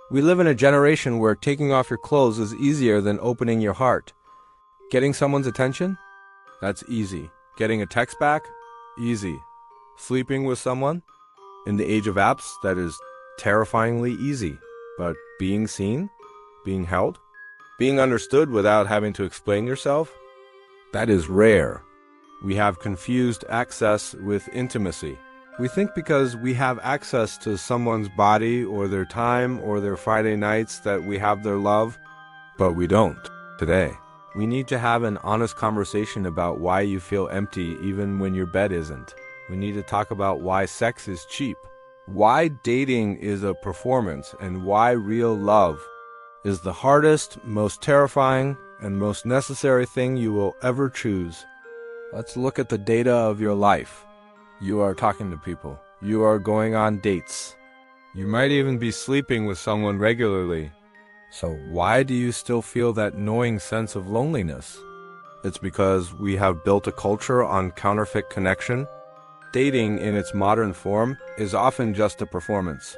We live in a generation where taking off your clothes is easier than opening your heart. Getting someone's attention? That's easy. Getting a text back? Easy. Sleeping with someone? In the age of apps, that is terrifyingly easy. But being seen? Being held? Being understood without having to explain yourself? That is rare. We have confused access with intimacy. We think because we have access to someone's body or their time or their Friday nights that we have their love, but we don't today. We need to have an honest conversation about why you feel empty even when your bed isn't. We need to talk about why sex is cheap, why dating is a performance, and why real love is the hardest, most terrifying, and most necessary thing you will ever choose. Let's look at the data of your life. You are talking to people. You are going on dates. You might even be sleeping with someone regularly. So why do you still feel that gnawing sense of loneliness? It's because we have built a culture on counterfeit connection. Dating in its modern form is often just a performance.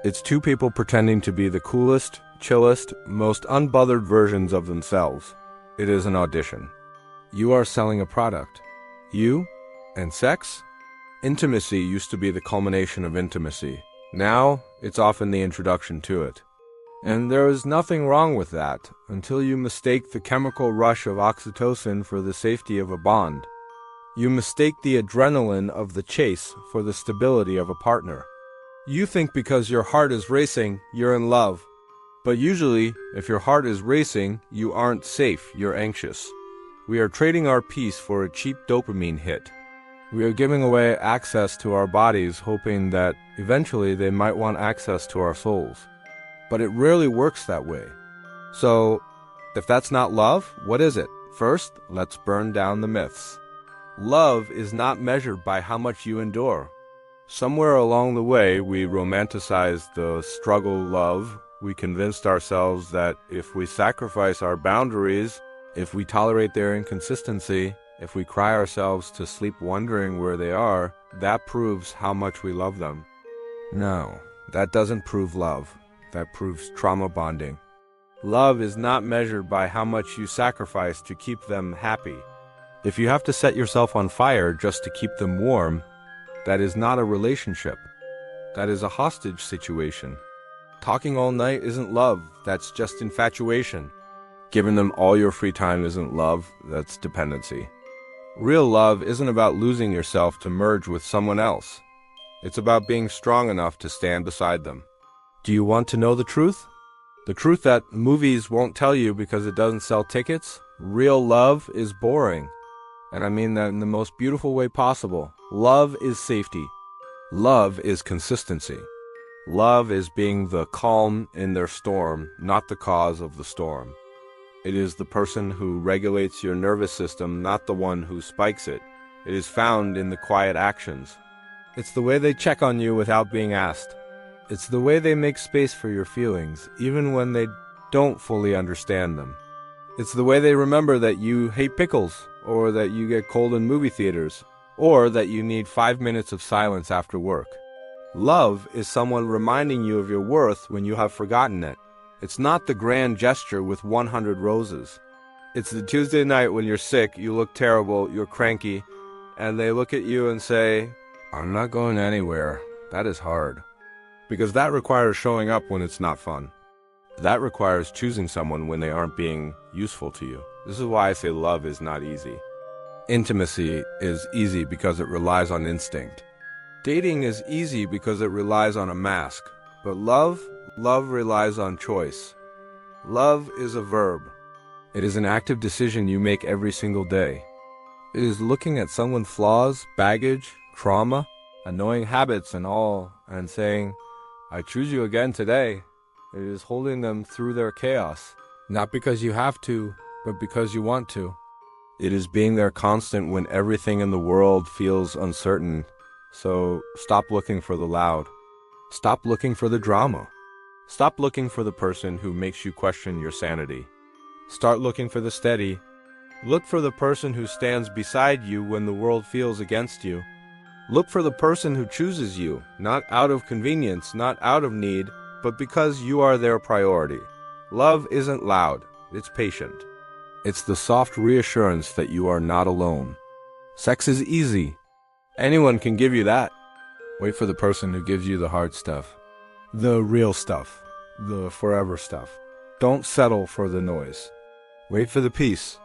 It's two people pretending to be the coolest, chillest, most unbothered versions of themselves. It is an audition. You are selling a product. You and sex? Intimacy used to be the culmination of intimacy. Now, it's often the introduction to it. And there is nothing wrong with that until you mistake the chemical rush of oxytocin for the safety of a bond. You mistake the adrenaline of the chase for the stability of a partner. You think because your heart is racing, you're in love. But usually, if your heart is racing, you aren't safe, you're anxious. We are trading our peace for a cheap dopamine hit. We are giving away access to our bodies, hoping that eventually they might want access to our souls. But it rarely works that way. So, if that's not love, what is it? First, let's burn down the myths. Love is not measured by how much you endure. Somewhere along the way, we romanticized the struggle love. We convinced ourselves that if we sacrifice our boundaries, if we tolerate their inconsistency, if we cry ourselves to sleep wondering where they are, that proves how much we love them. No, that doesn't prove love. That proves trauma bonding. Love is not measured by how much you sacrifice to keep them happy. If you have to set yourself on fire just to keep them warm, that is not a relationship. That is a hostage situation. Talking all night isn't love, that's just infatuation. Giving them all your free time isn't love, that's dependency. Real love isn't about losing yourself to merge with someone else. It's about being strong enough to stand beside them. Do you want to know the truth? The truth that movies won't tell you because it doesn't sell tickets? Real love is boring. And I mean that in the most beautiful way possible. Love is safety. Love is consistency. Love is being the calm in their storm, not the cause of the storm. It is the person who regulates your nervous system, not the one who spikes it. It is found in the quiet actions. It's the way they check on you without being asked. It's the way they make space for your feelings, even when they don't fully understand them. It's the way they remember that you hate pickles, or that you get cold in movie theaters, or that you need 5 minutes of silence after work. Love is someone reminding you of your worth when you have forgotten it. It's not the grand gesture with 100 roses. It's the Tuesday night when you're sick, you look terrible, you're cranky, and they look at you and say, "I'm not going anywhere." That is hard. Because that requires showing up when it's not fun. That requires choosing someone when they aren't being useful to you. This is why I say love is not easy. Intimacy is easy because it relies on instinct. Dating is easy because it relies on a mask. But love relies on choice. Love is a verb. It is an active decision you make every single day. It is looking at someone's flaws, baggage, trauma, annoying habits and all, and saying, "I choose you again today." It is holding them through their chaos, not because you have to, but because you want to. It is being there constant when everything in the world feels uncertain. So stop looking for the loud. Stop looking for the drama. Stop looking for the person who makes you question your sanity. Start looking for the steady. Look for the person who stands beside you when the world feels against you. Look for the person who chooses you, not out of convenience, not out of need, but because you are their priority. Love isn't loud, it's patient. It's the soft reassurance that you are not alone. Sex is easy. Anyone can give you that. Wait for the person who gives you the hard stuff. The real stuff. The forever stuff. Don't settle for the noise. Wait for the peace.